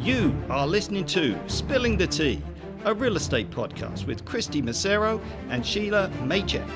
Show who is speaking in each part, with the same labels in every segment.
Speaker 1: You are listening to Spilling the Tea, a real estate podcast with Kristy Macero and Shelagh Maycheck.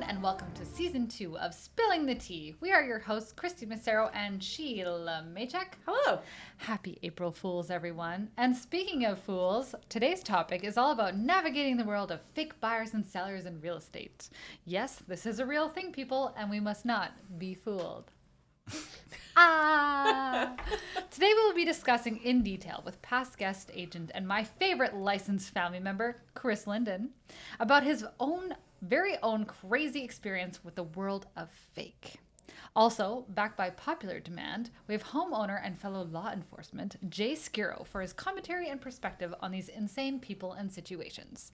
Speaker 2: And welcome to season 2 of Spilling the Tea. We are your hosts, Kristy Macero and Shelagh Maycheck.
Speaker 3: Hello.
Speaker 2: Happy April Fools, everyone. And speaking of fools, today's topic is all about navigating the world of fake buyers and sellers in real estate. Yes, this is a real thing, people, and we must not be fooled. Today we will be discussing in detail with past guest agent and my favorite licensed family member, Chris Linden, about his very own crazy experience with the world of fake. Also, backed by popular demand, we have homeowner and fellow law enforcement, Jay Skiro, for his commentary and perspective on these insane people and situations.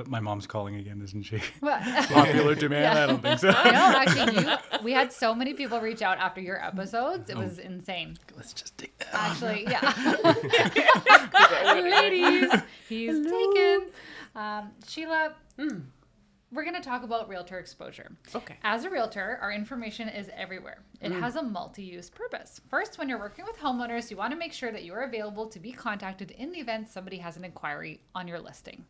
Speaker 4: My mom's calling again, isn't she?
Speaker 2: What?
Speaker 4: Popular demand? Yeah. I don't think so.
Speaker 2: No, actually, we had so many people reach out after your episodes. It was insane.
Speaker 4: Let's just take that.
Speaker 2: Actually, yeah. Ladies, he's taken. Shelagh, we're going to talk about realtor exposure.
Speaker 3: Okay.
Speaker 2: As a realtor, our information is everywhere. It has a multi-use purpose. First, when you're working with homeowners, you want to make sure that you are available to be contacted in the event somebody has an inquiry on your listing.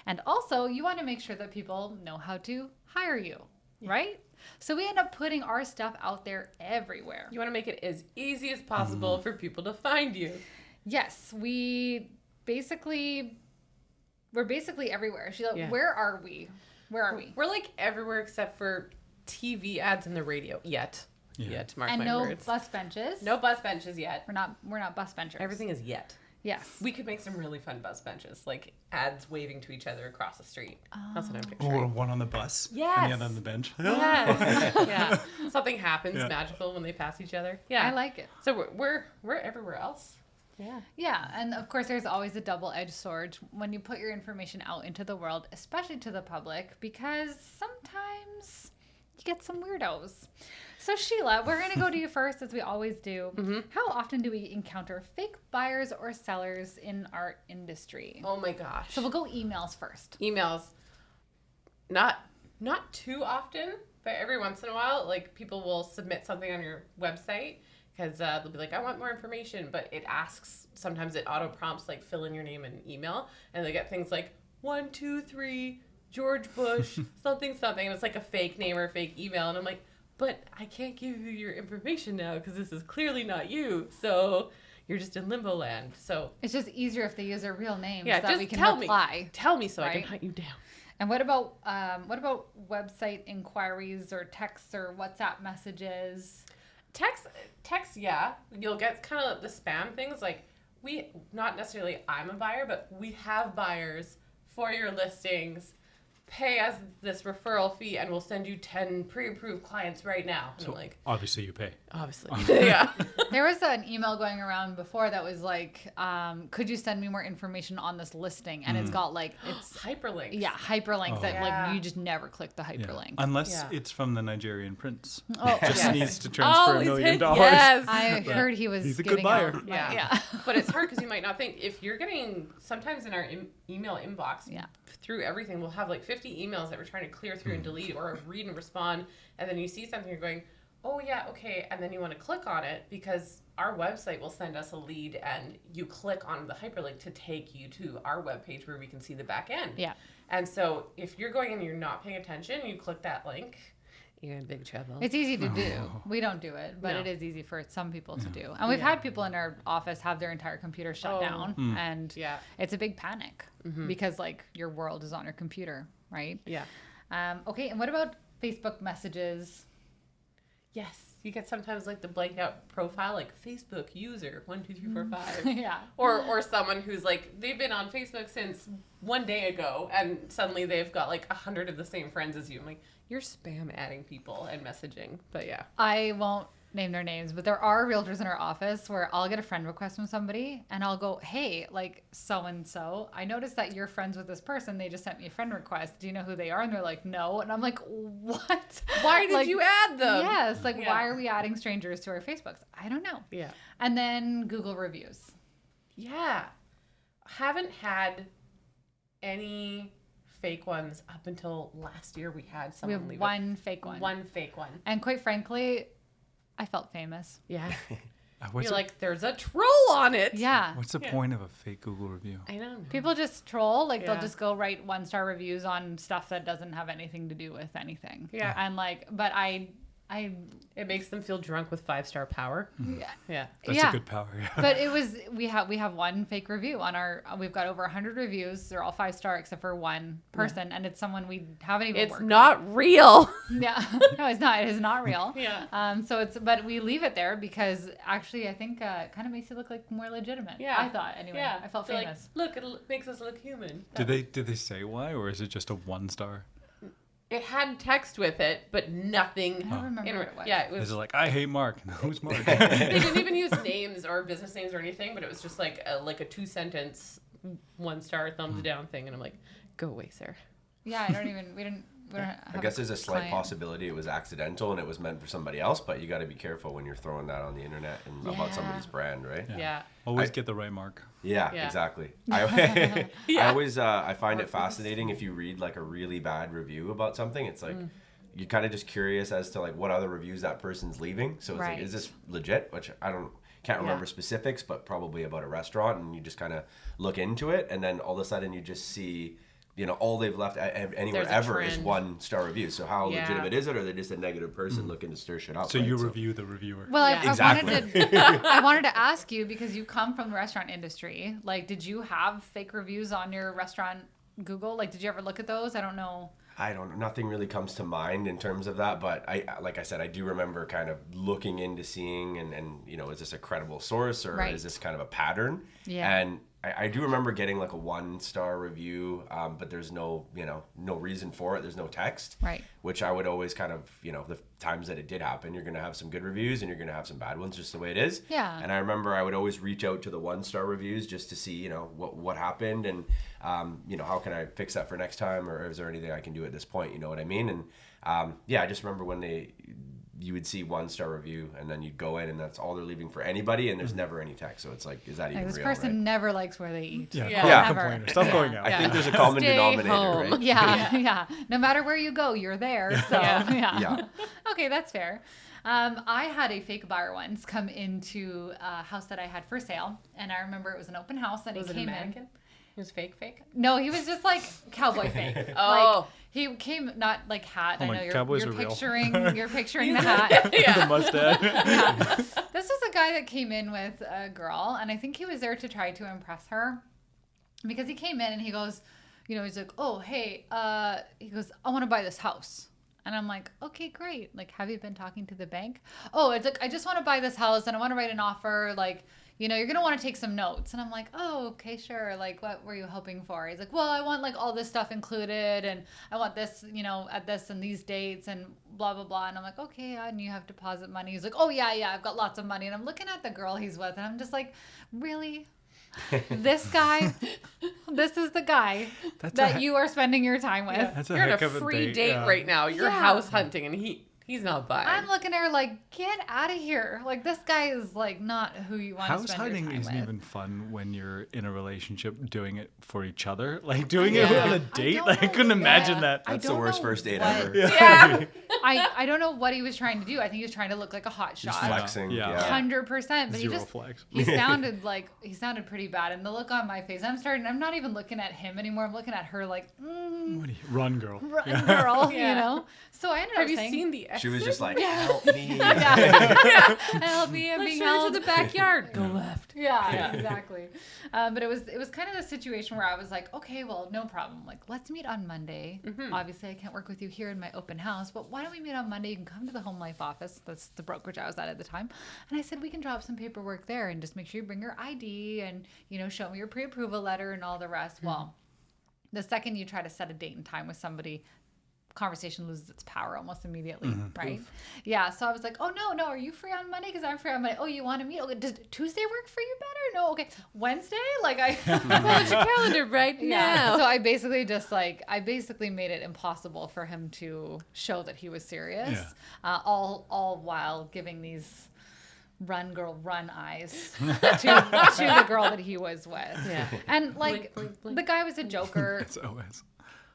Speaker 2: And also, you want to make sure that people know how to hire you, right? So we end up putting our stuff out there everywhere.
Speaker 3: You want to make it as easy as possible for people to find you.
Speaker 2: Yes, we're basically everywhere. Shelagh, where are we? Where are we?
Speaker 3: We're like everywhere except for TV ads and the radio. Yet. Mark
Speaker 2: and
Speaker 3: my
Speaker 2: no
Speaker 3: words.
Speaker 2: bus benches.
Speaker 3: No bus benches yet.
Speaker 2: We're not bus benchers.
Speaker 3: Everything is yet.
Speaker 2: Yes.
Speaker 3: We could make some really fun bus benches, like ads waving to each other across the street. That's what I'm picturing.
Speaker 4: Or one on the bus.
Speaker 3: Yes.
Speaker 4: And the other on the bench.
Speaker 3: Yes. Yeah. Something happens magical when they pass each other. Yeah.
Speaker 2: I like it.
Speaker 3: So we're everywhere else. Yeah.
Speaker 2: Yeah, and of course there's always a double-edged sword when you put your information out into the world, especially to the public, because sometimes you get some weirdos. So Shelagh, we're going to go to you first, as we always do. Mm-hmm. How often do we encounter fake buyers or sellers in our industry?
Speaker 3: Oh my gosh.
Speaker 2: So we'll go emails first.
Speaker 3: Emails. Not too often, but every once in a while, like people will submit something on your website. Because they'll be like, I want more information, but it asks, sometimes it auto prompts, like, fill in your name and email, and they get things like 123 George Bush something, and it's like a fake name or a fake email, and I'm like, but I can't give you your information now because this is clearly not you, so you're just in limbo land. So
Speaker 2: it's just easier if they use their real name,
Speaker 3: yeah,
Speaker 2: so that
Speaker 3: just
Speaker 2: we can
Speaker 3: reply. Tell me so I can hunt you down.
Speaker 2: And what about website inquiries or texts or WhatsApp messages?
Speaker 3: Text, yeah. You'll get kind of the spam things like not necessarily I'm a buyer, but we have buyers for your listings. Pay us this referral fee and we'll send you 10 pre-approved clients right now. And
Speaker 4: so
Speaker 3: I'm like,
Speaker 4: obviously you pay.
Speaker 3: Obviously. Yeah.
Speaker 2: There was an email going around before that was like, could you send me more information on this listing? And it's got like, it's
Speaker 3: hyperlinks.
Speaker 2: Yeah, hyperlinks that like you just never click the hyperlink.
Speaker 4: Yeah. Unless it's from the Nigerian prince.
Speaker 2: Oh,
Speaker 4: just needs to transfer $1 million.
Speaker 3: Yes.
Speaker 2: I heard he's
Speaker 4: a good buyer.
Speaker 3: Yeah. But it's hard because you might not think, if you're getting, sometimes in our email inbox, through everything, we'll have like 50 emails that we're trying to clear through and delete or read and respond. And then you see something, you're going, oh yeah, okay. And then you want to click on it because our website will send us a lead and you click on the hyperlink to take you to our webpage where we can see the back end.
Speaker 2: Yeah.
Speaker 3: And so if you're going and you're not paying attention, you click that link, you're in big trouble.
Speaker 2: It's easy to do. We don't do it, but it is easy for some people to do. And we've had people in our office have their entire computer shut down. And it's a big panic because like your world is on your computer, right?
Speaker 3: Yeah.
Speaker 2: Okay, and what about Facebook messages?
Speaker 3: Yes. You get sometimes like the blanked out profile, like Facebook user 12345.
Speaker 2: Yeah.
Speaker 3: Or someone who's like, they've been on Facebook since one day ago and suddenly they've got like 100 of the same friends as you. I'm like, you're spam adding people and messaging. But yeah.
Speaker 2: I won't name their names, but there are realtors in our office where I'll get a friend request from somebody and I'll go, hey, like so-and-so, I noticed that you're friends with this person. They just sent me a friend request. Do you know who they are? And they're like, no. And I'm like, what?
Speaker 3: Why did you add them?
Speaker 2: Yes. Like, why are we adding strangers to our Facebooks? I don't know.
Speaker 3: Yeah.
Speaker 2: And then Google reviews.
Speaker 3: Yeah. Haven't had any fake ones up until last year. We had
Speaker 2: We
Speaker 3: someone
Speaker 2: have
Speaker 3: leave
Speaker 2: one fake one.
Speaker 3: One fake one.
Speaker 2: And quite frankly, I felt famous.
Speaker 3: Yeah.
Speaker 4: What's,
Speaker 3: You're like, there's a troll on it.
Speaker 2: Yeah.
Speaker 4: what's the point of a fake Google review?
Speaker 3: I don't know.
Speaker 2: People just troll. Like, they'll
Speaker 3: Yeah.
Speaker 2: just go write 1-star reviews on stuff that doesn't have anything to do with anything.
Speaker 3: Yeah.
Speaker 2: And like, but I
Speaker 3: It makes them feel drunk with 5-star power.
Speaker 2: yeah.
Speaker 3: Yeah.
Speaker 4: That's
Speaker 2: Yeah.
Speaker 4: a good power. Yeah.
Speaker 2: But it was we have one fake review on our. We've got over 100 reviews. They're all 5-star except for one person, and it's someone we haven't even.
Speaker 3: It's
Speaker 2: worked
Speaker 3: not real.
Speaker 2: with. Yeah, no, it's not. It is not real.
Speaker 3: Yeah.
Speaker 2: So it's but we leave it there because actually I think it kind of makes you look like more legitimate.
Speaker 3: Yeah.
Speaker 2: I thought anyway.
Speaker 3: Yeah.
Speaker 2: I felt
Speaker 3: So, like,
Speaker 2: famous.
Speaker 3: look, it makes us look human.
Speaker 4: Did they say why, or is it just a 1-star?
Speaker 3: It had text with it, but nothing.
Speaker 2: I don't remember what it was.
Speaker 3: Yeah, it was.
Speaker 4: Is it like, I hate Mark? Who's Mark?
Speaker 3: They didn't even use names or business names or anything, but it was just like a 2-sentence 1-star thumbs down thing, and I'm like, go away, sir.
Speaker 2: Yeah, I don't even. We don't have
Speaker 5: I guess there's a slight
Speaker 2: client.
Speaker 5: possibility it was accidental and it was meant for somebody else, but you got to be careful when you're throwing that on the internet and about
Speaker 3: Yeah.
Speaker 5: somebody's brand, right?
Speaker 3: Yeah.
Speaker 4: Always get the right Mark.
Speaker 5: Yeah,
Speaker 3: Yeah.
Speaker 5: exactly. I
Speaker 3: Yeah.
Speaker 5: always I find it fascinating if you read like a really bad review about something. It's like you're kind of just curious as to like what other reviews that person's leaving. So it's
Speaker 2: Right.
Speaker 5: like, is this legit? Which can't remember specifics, but probably about a restaurant, and you just kind of look into it, and then all of a sudden you just see. All they've left anywhere
Speaker 3: There's a
Speaker 5: ever is
Speaker 3: trend.
Speaker 5: 1-star review. So how
Speaker 3: Yeah.
Speaker 5: legitimate is it? Or are they just a negative person looking to stir shit up?
Speaker 4: So
Speaker 5: right?
Speaker 4: you review the reviewer.
Speaker 2: Well,
Speaker 3: Yeah.
Speaker 5: Exactly.
Speaker 2: I wanted to ask you because you come from the restaurant industry. Like, did you have fake reviews on your restaurant Google? Like, did you ever look at those? I don't know.
Speaker 5: Nothing really comes to mind in terms of that, but like I said, I do remember kind of looking into seeing and is this a credible source or
Speaker 2: Right.
Speaker 5: is this kind of a pattern?
Speaker 2: Yeah.
Speaker 5: And I do remember getting like a 1-star review, but there's no reason for it. There's no text.
Speaker 2: Right.
Speaker 5: Which I would always kind of, the times that it did happen, you're going to have some good reviews and you're going to have some bad ones, just the way it is.
Speaker 2: Yeah.
Speaker 5: And I remember I would always reach out to the 1-star reviews just to see, what happened and, how can I fix that for next time, or is there anything I can do at this point? You know what I mean? And I just remember when you would see 1-star review and then you'd go in and that's all they're leaving for anybody and there's never any text. So it's like, is that even
Speaker 2: This
Speaker 5: real?
Speaker 2: person
Speaker 5: right?
Speaker 2: never likes where they eat.
Speaker 4: Yeah,
Speaker 3: Yeah.
Speaker 4: complainer. Stop going out.
Speaker 5: I think there's a common
Speaker 3: Stay
Speaker 5: denominator,
Speaker 3: home.
Speaker 5: right?
Speaker 2: Yeah. No matter where you go, you're there. So, yeah.
Speaker 5: Yeah.
Speaker 2: Okay, that's fair. I had a fake buyer once come into a house that I had for sale, and I remember it was an open house, and
Speaker 3: Was
Speaker 2: he
Speaker 3: it a
Speaker 2: came
Speaker 3: mannequin?
Speaker 2: in.
Speaker 3: It was fake?
Speaker 2: No, he was just like cowboy fake.
Speaker 3: Oh.
Speaker 2: Like, he came not like hat.
Speaker 4: Oh
Speaker 2: I
Speaker 4: my,
Speaker 2: know
Speaker 4: cowboys
Speaker 2: you're
Speaker 4: are real.
Speaker 2: picturing the hat.
Speaker 4: The mustache.
Speaker 2: Yeah. This was a guy that came in with a girl, and I think he was there to try to impress her because he came in and he goes, he's like, oh, hey, he goes, I want to buy this house. And I'm like, okay, great. Like, have you been talking to the bank? Oh, it's like, I just want to buy this house and I want to write an offer. Like, you're going to want to take some notes. And I'm like, oh, okay, sure. Like, what were you hoping for? He's like, well, I want like all this stuff included and I want this, at this and these dates and blah, blah, blah. And I'm like, okay, and you have deposit money. He's like, oh, yeah, I've got lots of money. And I'm looking at the girl he's with and I'm just like, really? This guy, this is the guy that you are spending your time with.
Speaker 4: That's a
Speaker 3: You're on
Speaker 4: heck
Speaker 3: a
Speaker 4: of a
Speaker 3: free
Speaker 4: date,
Speaker 3: date
Speaker 4: yeah.
Speaker 3: right now. You're
Speaker 2: Yeah.
Speaker 3: house hunting, and he's not buying.
Speaker 2: I'm looking at her like, get out of here. Like, this guy is like not who you want to
Speaker 4: House
Speaker 2: spend
Speaker 4: hunting
Speaker 2: your time
Speaker 4: isn't
Speaker 2: with.
Speaker 4: even fun when you're in a relationship doing it for each other. Like doing it
Speaker 3: Yeah.
Speaker 4: on a
Speaker 2: I
Speaker 4: date.
Speaker 2: don't
Speaker 4: Like, I
Speaker 2: know.
Speaker 4: couldn't imagine
Speaker 2: Yeah.
Speaker 4: that.
Speaker 2: I
Speaker 5: That's the
Speaker 2: don't
Speaker 5: worst
Speaker 2: know
Speaker 5: first date
Speaker 2: what-
Speaker 5: ever.
Speaker 3: Yeah.
Speaker 2: I don't know what he was trying to do. I think he was trying to look like a hot
Speaker 5: Just
Speaker 2: shot.
Speaker 5: flexing.
Speaker 4: Yeah.
Speaker 5: Yeah.
Speaker 2: 100%. But
Speaker 4: Zero flex.
Speaker 2: he sounded pretty bad. And the look on my face, I'm not even looking at him anymore. I'm looking at her like,
Speaker 4: What do you, run, girl.
Speaker 2: run, girl,
Speaker 3: Yeah.
Speaker 2: So I ended up
Speaker 3: Have you
Speaker 2: saying,
Speaker 3: seen the exit?
Speaker 5: She was just like, help me.
Speaker 2: help me, I'm
Speaker 3: Let's
Speaker 2: being
Speaker 3: show
Speaker 2: held.
Speaker 3: to the backyard. Go left.
Speaker 2: Yeah, exactly. But it was kind of the situation where I was like, okay, well, no problem. Like, let's meet on Monday. Obviously, I can't work with you here in my open house, but why don't we meet on Monday? You can come to the Home Life office. That's the brokerage I was at the time. And I said, we can drop some paperwork there and just make sure you bring your ID and, show me your pre-approval letter and all the rest. Well, the second you try to set a date and time with somebody, conversation loses its power almost immediately, right? Yeah. So I was like, oh, no, are you free on Monday? Because I'm free on Monday. Oh, you want to meet? Okay, does Tuesday work for you better? No, okay. Wednesday? Like,
Speaker 3: Pull out your calendar right
Speaker 2: yeah.
Speaker 3: now.
Speaker 2: So I basically made it impossible for him to show that he was serious, all while giving these run girl run eyes to the girl that he was with.
Speaker 3: Yeah.
Speaker 2: And like
Speaker 3: Blink, blink, blink.
Speaker 2: the guy was a joker.
Speaker 4: It's always.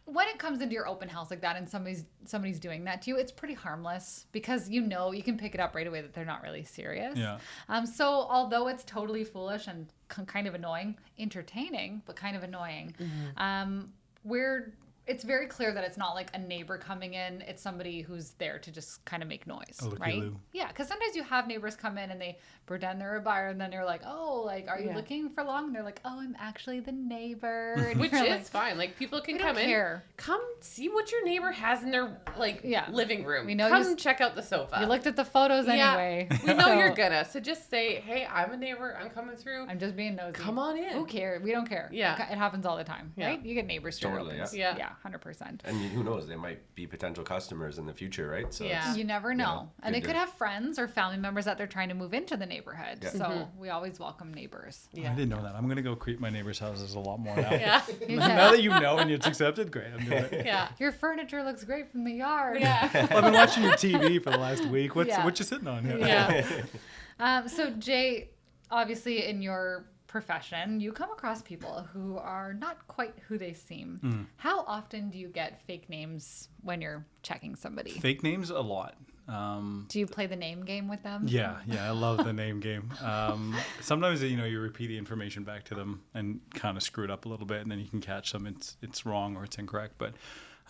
Speaker 2: When it comes into your open house like that and somebody's doing that to you, it's pretty harmless because you can pick it up right away that they're not really serious.
Speaker 4: Yeah.
Speaker 2: So although it's totally foolish and kind of annoying, entertaining, but kind of annoying, it's very clear that it's not like a neighbor coming in. It's somebody who's there to just kind of make noise, right? Yeah, because sometimes you have neighbors come in and they pretend they're a buyer, and then you're like, oh, like, are you looking for long? And they're like, oh, I'm actually the neighbor. And
Speaker 3: Which
Speaker 2: you're
Speaker 3: is
Speaker 2: like,
Speaker 3: fine. Like, people can
Speaker 2: we don't
Speaker 3: come in.
Speaker 2: care.
Speaker 3: Come see what your neighbor has in their, living room.
Speaker 2: We know
Speaker 3: come check out the sofa.
Speaker 2: You looked at the photos anyway.
Speaker 3: We know
Speaker 2: So,
Speaker 3: you're gonna. So just say, hey, I'm a neighbor. I'm coming through.
Speaker 2: I'm just being nosy.
Speaker 3: Come on in.
Speaker 2: Who cares? We don't care.
Speaker 3: Yeah.
Speaker 2: It happens all the time,
Speaker 3: Yeah.
Speaker 2: right? You get neighbors to your
Speaker 5: Totally,
Speaker 2: opens.
Speaker 3: yeah.
Speaker 2: Yeah, 100%.
Speaker 5: And who knows? They might be potential customers in the future, right? So
Speaker 3: Yeah.
Speaker 5: it's,
Speaker 2: You never know. And they
Speaker 5: good
Speaker 2: could
Speaker 5: to-
Speaker 2: have friends or family members that they're trying to move into the neighborhood.
Speaker 5: Yeah.
Speaker 2: So we always welcome neighbors.
Speaker 3: Yeah.
Speaker 4: I didn't know that. I'm gonna go creep my neighbors' houses a lot more now.
Speaker 3: Yeah.
Speaker 4: Now that you know and it's accepted, great. I'm doing it.
Speaker 3: Yeah.
Speaker 2: Your furniture looks great from the yard.
Speaker 3: Yeah.
Speaker 4: Well, I've been watching your TV for the last week. What
Speaker 2: Yeah.
Speaker 4: you sitting on?
Speaker 3: Yeah.
Speaker 2: So Jay, obviously in your profession, you come across people who are not quite who they seem. How often do you get fake names when you're checking somebody?
Speaker 4: Fake names a lot.
Speaker 2: Do you play the name game with them?
Speaker 4: Yeah, I love the name game. Sometimes you repeat the information back to them and kind of screw it up a little bit, and then you can catch them. It's wrong or it's incorrect, but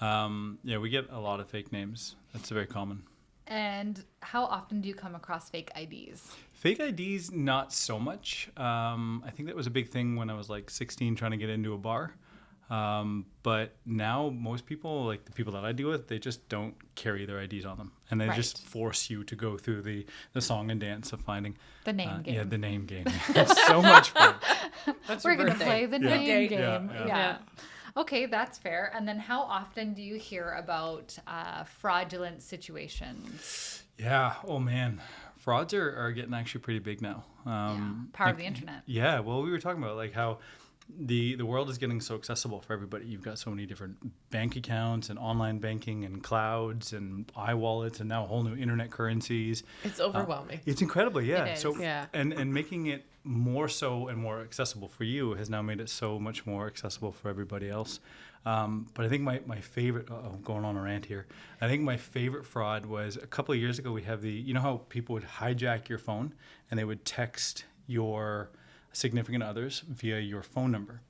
Speaker 4: we get a lot of fake names. That's very common.
Speaker 2: And how often do you come across fake IDs?
Speaker 4: Fake IDs, not so much. I think that was a big thing when I was like 16 trying to get into a bar. But now most people, like the people that I deal with, they just don't carry their IDs on them. And they just force you to go through the song and dance of finding
Speaker 2: The name game.
Speaker 4: Yeah, the name game. It's so much fun.
Speaker 2: We're going to play the name game.
Speaker 4: Yeah.
Speaker 2: Yeah. Okay, that's fair. And then how often do you hear about fraudulent situations?
Speaker 4: Yeah. Oh, man. Frauds are getting actually pretty big now.
Speaker 2: Power of the internet.
Speaker 4: Yeah. Well, we were talking about like how the world is getting so accessible for everybody. You've got so many different bank accounts and online banking and clouds and iWallets and now whole new internet currencies.
Speaker 3: It's overwhelming.
Speaker 4: It's incredible, yeah.
Speaker 2: It is.
Speaker 4: So
Speaker 3: Yeah.
Speaker 4: and making it more so and more accessible for you has now made it so much more accessible for everybody else. But I think my favorite, going on a rant here, I think my favorite fraud was a couple of years ago. We have you know how people would hijack your phone and they would text your significant others via your phone number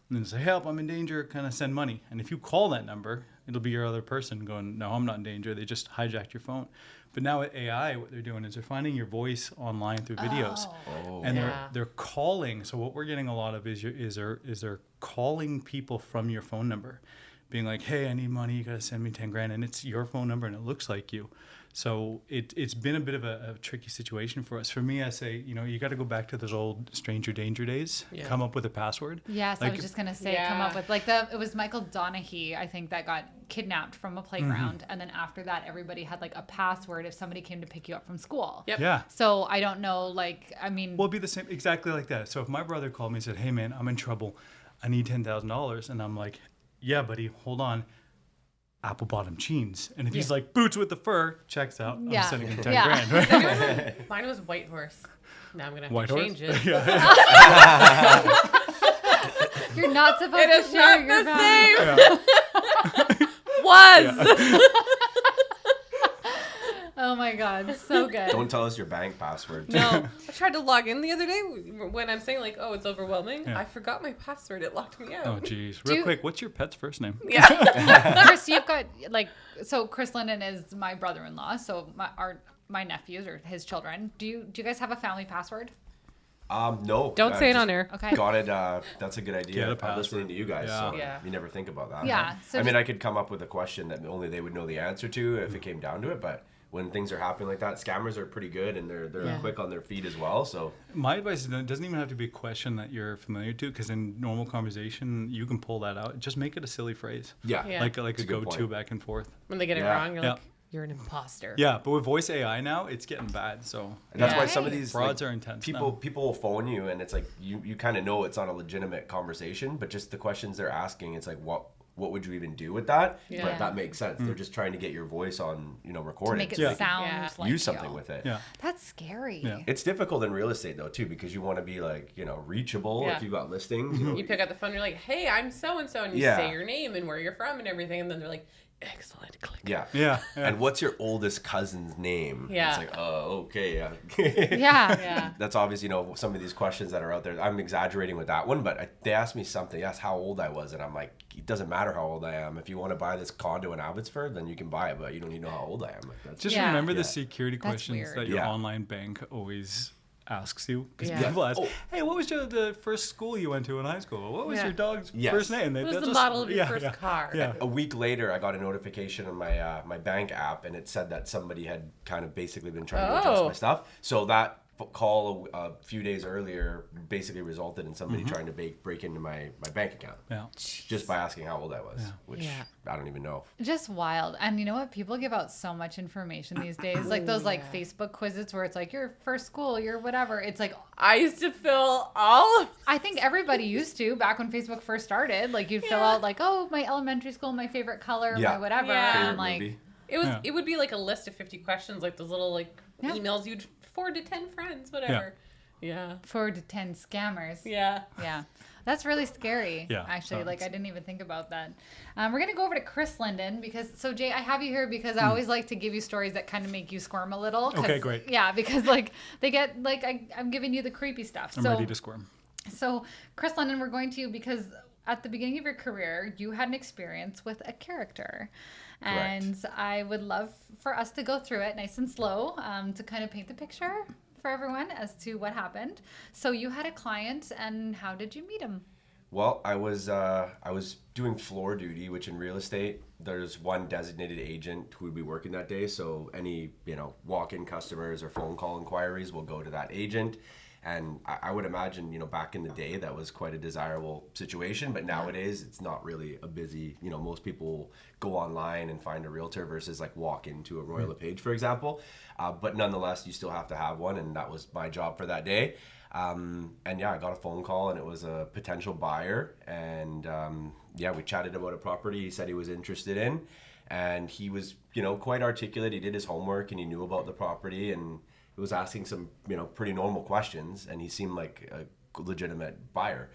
Speaker 4: and then say, help, I'm in danger, kind of send money. And if you call that number, it'll be your other person going, no, I'm not in danger. They just hijacked your phone. But now with AI, what they're doing is they're finding your voice online through videos. And they're calling. So what we're getting a lot of is they're calling people from your phone number, being like, hey, I need money. You got to send me 10 grand. And it's your phone number and it looks like you. So it's been a bit of a tricky situation for us. For me, I say, you got to go back to those old stranger danger days, come up with a password.
Speaker 2: Yes,
Speaker 4: like,
Speaker 2: I was just going to say, come up with it was Michael Donaghy, I think, that got kidnapped from a playground. And then after that, everybody had like a password if somebody came to pick you up from school.
Speaker 3: Yep.
Speaker 4: Yeah.
Speaker 2: So I don't know, well,
Speaker 4: it'd be the same, exactly like that. So if my brother called me and said, hey man, I'm in trouble. I need $10,000. And I'm like, yeah, buddy, hold on. Apple bottom jeans. And if he's like, boots with the fur, checks out. I'm sending him 10 grand. Right?
Speaker 3: Mine was White Horse. Now I'm going to
Speaker 4: White
Speaker 3: have to
Speaker 4: horse?
Speaker 3: change it.
Speaker 2: you're not supposed
Speaker 3: It
Speaker 2: to
Speaker 3: is
Speaker 2: share
Speaker 3: not
Speaker 2: your
Speaker 3: the
Speaker 2: phone.
Speaker 3: same. Was.
Speaker 2: Oh my God, so good.
Speaker 5: Don't tell us your bank password.
Speaker 3: No. I tried to log in the other day when I'm saying like, oh, it's overwhelming.
Speaker 4: Yeah.
Speaker 3: I forgot my password. It locked me out.
Speaker 4: Oh, geez. Real quick, what's your pet's first name?
Speaker 3: Yeah.
Speaker 2: Chris, you've got so Chris Linden is my brother-in-law, so my nephews or his children. Do you guys have a family password?
Speaker 5: No.
Speaker 3: Don't say it
Speaker 5: just
Speaker 3: on air.
Speaker 2: Okay.
Speaker 5: Got it. That's a good
Speaker 4: Get
Speaker 5: idea.
Speaker 4: a
Speaker 5: I'm
Speaker 4: password.
Speaker 5: listening to you guys,
Speaker 4: Yeah.
Speaker 5: so
Speaker 3: Yeah.
Speaker 5: you never think about that.
Speaker 2: Yeah, so
Speaker 5: I mean,
Speaker 2: just-
Speaker 5: I could come up with a question that only they would know the answer to if it came down to it, but when things are happening like that, scammers are pretty good and they're quick on their feet as well. So
Speaker 4: My advice is that it doesn't even have to be a question that you're familiar to, because in normal conversation, you can pull that out. Just make it a silly phrase.
Speaker 5: yeah,
Speaker 3: Yeah.
Speaker 4: Like a
Speaker 5: That's a good
Speaker 4: go-to
Speaker 5: point.
Speaker 4: back and forth.
Speaker 3: When they get it
Speaker 5: Yeah.
Speaker 3: wrong, you're
Speaker 4: Yeah.
Speaker 3: like, you're an imposter.
Speaker 4: Yeah, but with voice AI now, it's getting bad. So
Speaker 5: And that's
Speaker 3: Yeah.
Speaker 5: why some of these
Speaker 4: frauds are intense
Speaker 5: People
Speaker 4: now.
Speaker 5: people will phone you and it's like you kind of know it's not a legitimate conversation, but just the questions they're asking, it's like what what would you even do with that?
Speaker 3: Yeah.
Speaker 5: But that makes sense. They're just trying to get your voice on,
Speaker 2: To
Speaker 5: recording.
Speaker 2: make it
Speaker 5: so they can
Speaker 2: sound like
Speaker 5: use something
Speaker 2: you.
Speaker 5: with it.
Speaker 4: Yeah.
Speaker 2: That's scary.
Speaker 4: Yeah.
Speaker 5: It's difficult in real estate though too, because you want to be like, reachable
Speaker 3: Yeah.
Speaker 5: if you've got listings.
Speaker 3: You pick up the phone, you're like, hey, I'm so-and-so, and you
Speaker 5: Yeah.
Speaker 3: say your name and where you're from and everything, and then they're like, excellent, click.
Speaker 5: Yeah.
Speaker 4: Yeah.
Speaker 5: And what's your oldest cousin's name?
Speaker 3: Yeah.
Speaker 5: It's like, oh, okay, yeah.
Speaker 2: Yeah.
Speaker 3: Yeah.
Speaker 5: That's obviously, some of these questions that are out there. I'm exaggerating with that one, but they asked me something. They asked how old I was, and I'm like, it doesn't matter how old I am. If you want to buy this condo in Abbotsford, then you can buy it, but you don't need to know how old I am. Like, that's
Speaker 4: Just
Speaker 2: Yeah.
Speaker 4: remember the
Speaker 5: Yeah.
Speaker 4: security
Speaker 2: That's
Speaker 4: questions
Speaker 2: weird.
Speaker 4: that your
Speaker 5: Yeah.
Speaker 4: online bank always asks you. Because
Speaker 3: Yeah.
Speaker 4: people ask,
Speaker 5: Oh.
Speaker 4: hey, what was the first school you went to in high school? What was
Speaker 3: Yeah.
Speaker 4: your dog's
Speaker 5: Yes.
Speaker 4: first name?
Speaker 3: What was
Speaker 4: They'll
Speaker 3: the
Speaker 4: just-
Speaker 3: model of your
Speaker 4: yeah,
Speaker 3: first
Speaker 4: yeah.
Speaker 3: car?
Speaker 4: Yeah.
Speaker 5: A week later, I got a notification on my bank app, and it said that somebody had kind of basically been trying to adjust
Speaker 3: Oh.
Speaker 5: my stuff. So that call a few days earlier basically resulted in somebody trying to break into my bank account
Speaker 4: Yeah.
Speaker 5: just by asking how old I was, which
Speaker 3: Yeah.
Speaker 5: I don't even know.
Speaker 2: Just wild. And you know what? People give out so much information these days. Like those
Speaker 3: Yeah.
Speaker 2: Facebook quizzes where it's like your first school, your whatever. It's like
Speaker 3: I used to fill all of
Speaker 2: I think everybody used to back when Facebook first started. Like you'd fill
Speaker 3: Yeah.
Speaker 2: out like, oh, my elementary school, my favorite color,
Speaker 5: Yeah.
Speaker 2: my whatever.
Speaker 3: Yeah.
Speaker 2: And
Speaker 5: Favorite
Speaker 2: like
Speaker 5: movie?
Speaker 3: It would be like a list of 50 questions, like those little
Speaker 2: Yeah.
Speaker 3: emails you'd forward to 10 friends, whatever. Yeah.
Speaker 2: 4 to 10 scammers.
Speaker 3: Yeah.
Speaker 2: Yeah. That's really scary.
Speaker 4: Yeah,
Speaker 2: Actually, like I
Speaker 4: it's-
Speaker 2: didn't even think about that. We're gonna go over to Chris Linden so Jay, I have you here because I always like to give you stories that kind of make you squirm a little. 'Cause-
Speaker 4: Okay, great.
Speaker 2: Yeah, because they get I'm giving you the creepy stuff.
Speaker 4: I'm ready to squirm.
Speaker 2: So Chris Linden, we're going to because at the beginning of your career, you had an experience with a character. And I would love for us to go through it nice and slow to kind of paint the picture for everyone as to what happened. So you had a client, and how did you meet him?
Speaker 5: Well, I was doing floor duty, which in real estate, there's one designated agent who would be working that day. So any, walk-in customers or phone call inquiries will go to that agent. And I would imagine, back in the day, that was quite a desirable situation. But nowadays, it's not really a busy, most people go online and find a realtor versus like walk into a Royal LePage, for example. But nonetheless, you still have to have one. And that was my job for that day. And yeah, I got a phone call and it was a potential buyer. And yeah, we chatted about a property he said he was interested in. And he was, quite articulate. He did his homework and he knew about the property and he was asking some, pretty normal questions. And he seemed like a legitimate buyer.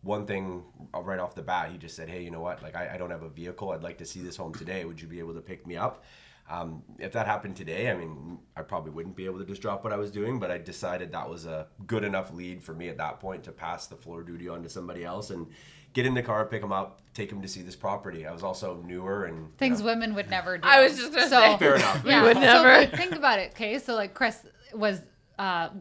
Speaker 5: One thing right off the bat, he just said, hey, you know what? Like, I don't have a vehicle. I'd like to see this home today. Would you be able to pick me up? If that happened today, I mean, I probably wouldn't be able to just drop what I was doing, but I decided that was a good enough lead for me at that point to pass the floor duty on to somebody else and get in the car, pick him up, take him to see this property. I was also newer and
Speaker 2: Things women would never do.
Speaker 3: I was just gonna say.
Speaker 5: fair enough.
Speaker 2: Yeah.
Speaker 3: would
Speaker 2: So,
Speaker 3: never.
Speaker 2: like, think about it, okay? So like Chris was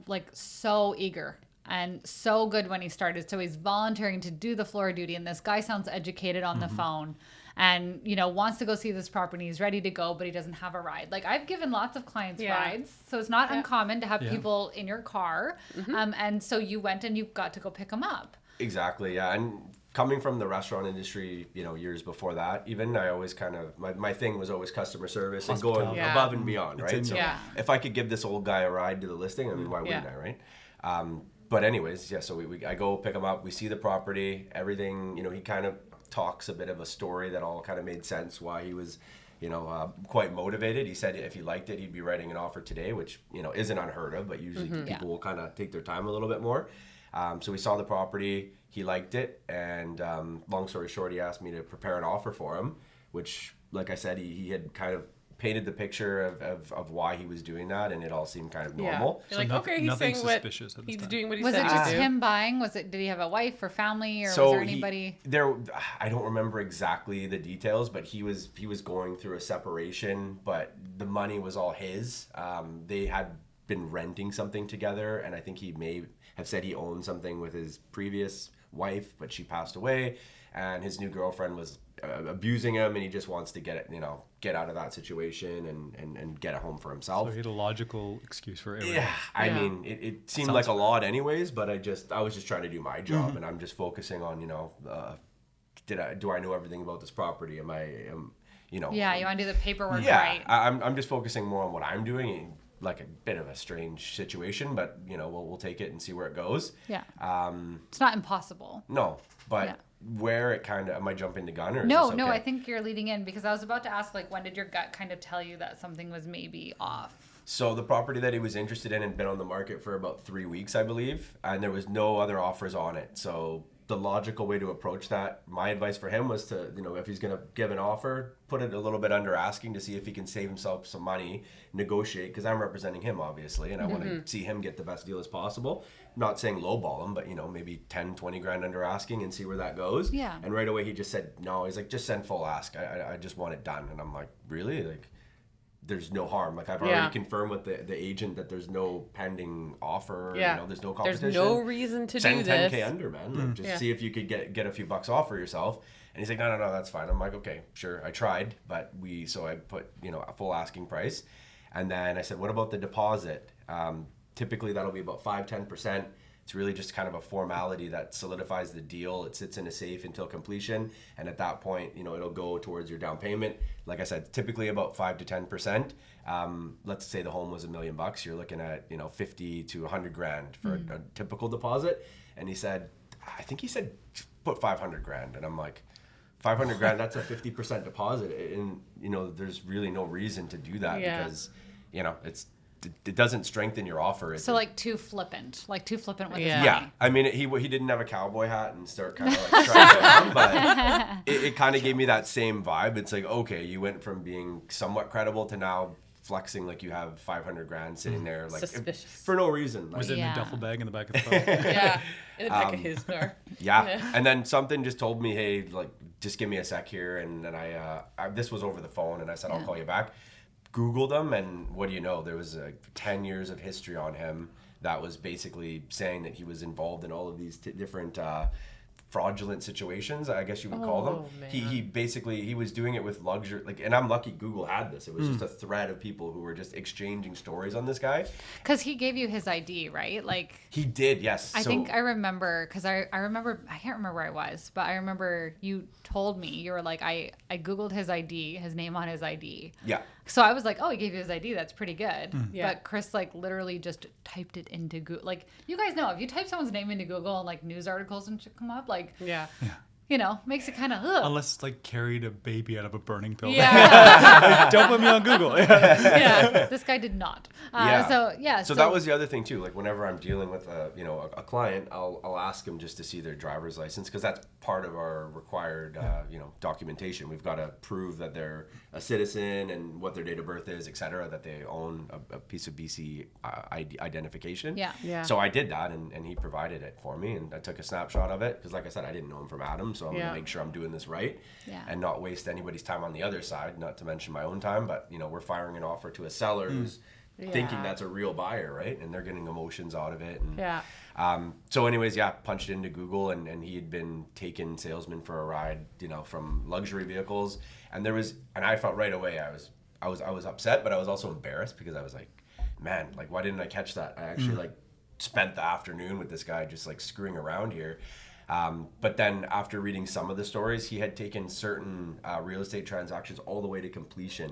Speaker 2: like so eager and so good when he started. So he's volunteering to do the floor duty, and this guy sounds educated on the phone. And wants to go see this property. He's ready to go, but he doesn't have a ride. Like I've given lots of clients
Speaker 3: Yeah.
Speaker 2: rides, so it's not
Speaker 3: Yeah.
Speaker 2: uncommon to have
Speaker 4: Yeah.
Speaker 2: people in your car. And so you went and you got to go pick them up.
Speaker 5: Exactly, yeah. And coming from the restaurant industry, years before that, even I always kind of, my thing was always customer service and going
Speaker 4: Hospitality.
Speaker 3: Yeah.
Speaker 5: above and beyond,
Speaker 4: It's
Speaker 5: right?
Speaker 4: in
Speaker 5: So
Speaker 4: you.
Speaker 3: Yeah.
Speaker 5: if I could give this old guy a ride to the listing, I mean, why wouldn't
Speaker 3: Yeah.
Speaker 5: I, right? But anyways, yeah, so I go pick him up, we see the property, everything, he kind of talks a bit of a story that all kind of made sense why he was, quite motivated. He said if he liked it, he'd be writing an offer today, which, isn't unheard of, but usually people will kind of take their time a little bit more. So we saw the property, he liked it, and long story short, he asked me to prepare an offer for him, which, like I said, he had kind of painted the picture of why he was doing that, and it all seemed kind of normal.
Speaker 3: You're like,
Speaker 4: nothing-
Speaker 3: okay, he's
Speaker 4: nothing
Speaker 3: saying what
Speaker 4: suspicious at this
Speaker 3: he's
Speaker 4: time.
Speaker 3: doing what he
Speaker 2: Was it
Speaker 3: said
Speaker 2: just
Speaker 3: to do.
Speaker 2: him buying? Did he have a wife or family, or was
Speaker 5: So
Speaker 2: there anybody?
Speaker 5: I don't remember exactly the details, but he was going through a separation, but the money was all his. They had been renting something together, and I think he may have said he owned something with his previous wife, but she passed away, and his new girlfriend was abusing him, and he just wants to get out of that situation and get a home for himself.
Speaker 4: So he had a logical excuse for everything.
Speaker 5: Yeah, I
Speaker 3: Yeah.
Speaker 5: mean, it seemed
Speaker 4: Sounds
Speaker 5: like a
Speaker 4: fair.
Speaker 5: lot anyways, but I was just trying to do my job, and I'm just focusing on, do I know everything about this property?
Speaker 2: Yeah, you want to do the paperwork
Speaker 5: yeah,
Speaker 2: right.
Speaker 5: I'm just focusing more on what I'm doing, like a bit of a strange situation, but we'll take it and see where it goes.
Speaker 2: Yeah. It's not impossible.
Speaker 5: No, but
Speaker 2: Yeah.
Speaker 5: where it kind of, am I jumping the gun or is
Speaker 2: No,
Speaker 5: this
Speaker 2: no,
Speaker 5: okay?
Speaker 2: I think you're leading in because I was about to ask, like, when did your gut kind of tell you that something was maybe off?
Speaker 5: So the property that he was interested in had been on the market for about 3 weeks, I believe, and there was no other offers on it. So the logical way to approach that, my advice for him was to, if he's going to give an offer, put it a little bit under asking to see if he can save himself some money, negotiate, because I'm representing him, obviously, and I want to see him get the best deal as possible. Not saying lowball him, but, maybe 10, 20 grand under asking and see where that goes.
Speaker 2: Yeah.
Speaker 5: And right away he just said, no, he's like, just send full ask. I just want it done. And I'm like, really? Like, there's no harm. Like, I've already confirmed with the agent that there's no pending offer.
Speaker 3: Yeah.
Speaker 5: There's no competition.
Speaker 3: There's no reason to
Speaker 5: Send
Speaker 3: do this.
Speaker 5: 10K under, man. Like, just see if you could get a few bucks off for yourself. And he's like, no, that's fine. I'm like, okay, sure. I tried, but so I put, a full asking price. And then I said, what about the deposit? Typically that'll be about 5-10%. It's really just kind of a formality that solidifies the deal. It sits in a safe until completion. And at that point, it'll go towards your down payment. Like I said, typically about 5 to 10%. Let's say the home was $1 million. You're looking at, 50 to 100 grand for a typical deposit. And I think he said, put 500 grand. And I'm like, 500 grand, that's a 50% deposit. And, there's really no reason to do that because, it doesn't strengthen your offer.
Speaker 2: So too flippant with his money.
Speaker 5: Yeah, I mean, he didn't have a cowboy hat and start kind of like trying down, but it kind of gave me that same vibe. It's like, okay, you went from being somewhat credible to now flexing like you have 500 grand sitting there, like
Speaker 3: Suspicious.
Speaker 5: for no reason. Like,
Speaker 4: Was it in
Speaker 2: Yeah.
Speaker 4: a duffel bag in the back of the car?
Speaker 3: Yeah, in the back of his car.
Speaker 5: yeah, and then something just told me, hey, like, just give me a sec here, and then I this was over the phone, and I said, I'll call you back. Googled him, and what do you know? There was 10 years of history on him that was basically saying that he was involved in all of these different fraudulent situations, I guess you would call them.
Speaker 3: Man.
Speaker 5: He basically, he was doing it with luxury, like, and I'm lucky Google had this. It was just a thread of people who were just exchanging stories on this guy.
Speaker 2: Because he gave you his ID, right? Like,
Speaker 5: He did, yes.
Speaker 2: I think I remember, because I remember, I can't remember where I was, but I remember you told me, you were like, I Googled his ID, his name on his ID.
Speaker 5: Yeah.
Speaker 2: So I was like, oh, he gave you his ID. That's pretty good.
Speaker 3: Yeah.
Speaker 2: But Chris, literally just typed it into Google. Like, you guys know, if you type someone's name into Google and, news articles and shit come up,
Speaker 3: Yeah.
Speaker 2: makes it kind of,
Speaker 4: Unless it's carried a baby out of a burning building.
Speaker 2: Yeah.
Speaker 4: Don't put me on Google.
Speaker 2: Yeah. This guy did not.
Speaker 5: Yeah. So that was the other thing too. Like, whenever I'm dealing with a client, I'll ask them just to see their driver's license, because that's part of our required documentation. We've got to prove that they're a citizen and what their date of birth is, etc. That they own a piece of BC identification.
Speaker 2: Yeah.
Speaker 3: Yeah.
Speaker 5: So I did that, and he provided it for me, and I took a snapshot of it because, like I said, I didn't know him from Adam, so I'm gonna make sure I'm doing this right and not waste anybody's time on the other side. Not to mention my own time, but we're firing an offer to a seller who's thinking that's a real buyer, right? And they're getting emotions out of it. And, so anyways, punched into Google, and he had been taking salesmen for a ride, from luxury vehicles. And I felt right away, I was upset, but I was also embarrassed, because I was like, man, like, why didn't I catch that? I actually spent the afternoon with this guy just screwing around here. But then after reading some of the stories, he had taken certain real estate transactions all the way to completion,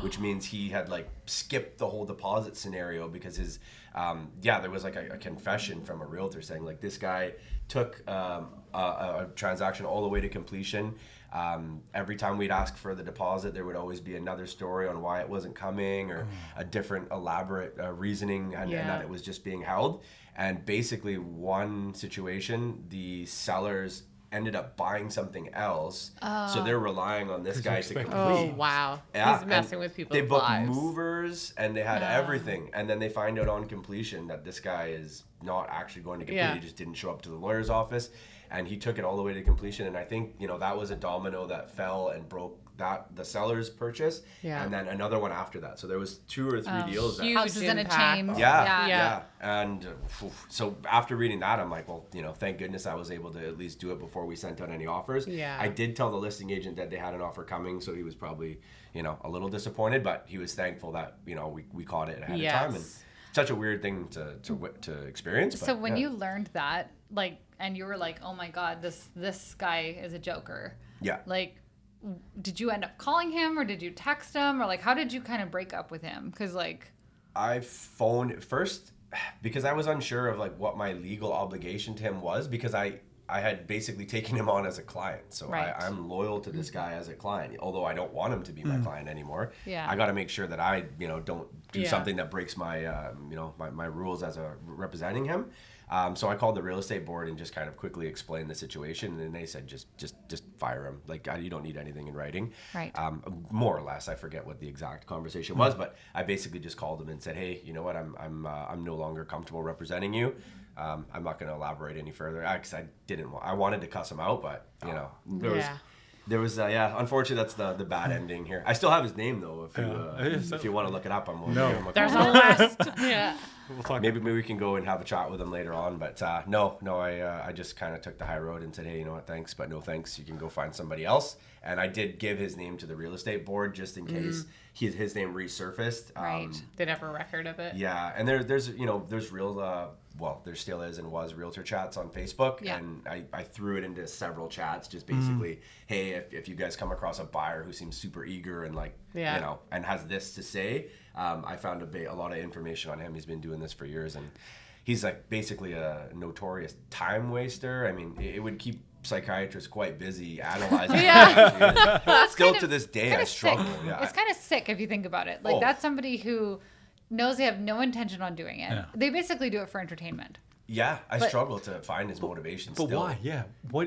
Speaker 5: which means he had skipped the whole deposit scenario, because his, there was a confession from a realtor saying this guy took a transaction all the way to completion. Every time we'd ask for the deposit, there would always be another story on why it wasn't coming, or a different elaborate reasoning, and that it was just being held. And basically, one situation, the sellers ended up buying something else, so they're relying on this guy to complete.
Speaker 3: Oh, wow.
Speaker 5: Yeah,
Speaker 3: He's messing with people's
Speaker 5: They booked
Speaker 3: lives.
Speaker 5: movers, and they had everything, and then they find out on completion that this guy is not actually going to complete. He just didn't show up to the lawyer's office, and he took it all the way to completion. And I think that was a domino that fell and broke the seller's purchase, and then another one after that. So there was 2 or 3 deals that
Speaker 3: Huge
Speaker 2: houses in a
Speaker 3: impact.
Speaker 2: chain.
Speaker 5: yeah. And so after reading that, I'm like, well, thank goodness I was able to at least do it before we sent out any offers.
Speaker 3: Yeah.
Speaker 5: I did tell the listing agent that they had an offer coming, so he was probably, a little disappointed, but he was thankful that, we caught it ahead of time. And such a weird thing to experience. But,
Speaker 2: So when you learned that, and you were like, oh my God, this guy is a joker.
Speaker 5: Yeah.
Speaker 2: Did you end up calling him, or did you text him, or how did you kind of break up with him? Because
Speaker 5: I phoned first, because I was unsure of what my legal obligation to him was, because I I had basically taken him on as a client. So
Speaker 2: Right.
Speaker 5: I'm loyal to this guy as a client, although I don't want him to be my client anymore.
Speaker 2: Yeah.
Speaker 5: I got to make sure that I, don't do
Speaker 3: Yeah.
Speaker 5: something that breaks my, my rules as a representing him. So I called the real estate board and just kind of quickly explained the situation, and then they said just fire him. Like, you don't need anything in writing.
Speaker 2: Right.
Speaker 5: More or less, I forget what the exact conversation was, but I basically just called him and said, hey, you know what, I'm no longer comfortable representing you. I'm not going to elaborate any further because I wanted to cuss him out, but there was unfortunately that's the bad ending here. I still have his name though. If you want to look it up, I'm willing to give him a
Speaker 3: There's
Speaker 5: call.
Speaker 3: a list. Yeah.
Speaker 4: We'll talk.
Speaker 5: Maybe we can go and have a chat with him later on. But I just kind of took the high road and said, hey, you know what, thanks, but no thanks. You can go find somebody else. And I did give his name to the real estate board just in case his name resurfaced.
Speaker 2: Right.
Speaker 3: They never have a record of it.
Speaker 5: Yeah, and there's real there still is and was realtor chats on Facebook,
Speaker 2: Yeah.
Speaker 5: and I threw it into several chats, just basically, hey, if you guys come across a buyer who seems super eager and and has this to say, I found a lot of information on him. He's been doing this for years, and he's like basically a notorious time waster. I mean, it would keep psychiatrists quite busy analyzing. Still to this day, I struggle.
Speaker 2: Sick.
Speaker 5: Yeah,
Speaker 2: It's kind of sick if you think about it. Like, that's somebody who knows they have no intention on doing it.
Speaker 4: Yeah.
Speaker 2: They basically do it for entertainment.
Speaker 5: yeah, I struggle to find his motivation.
Speaker 4: But
Speaker 5: still.
Speaker 4: why? Yeah.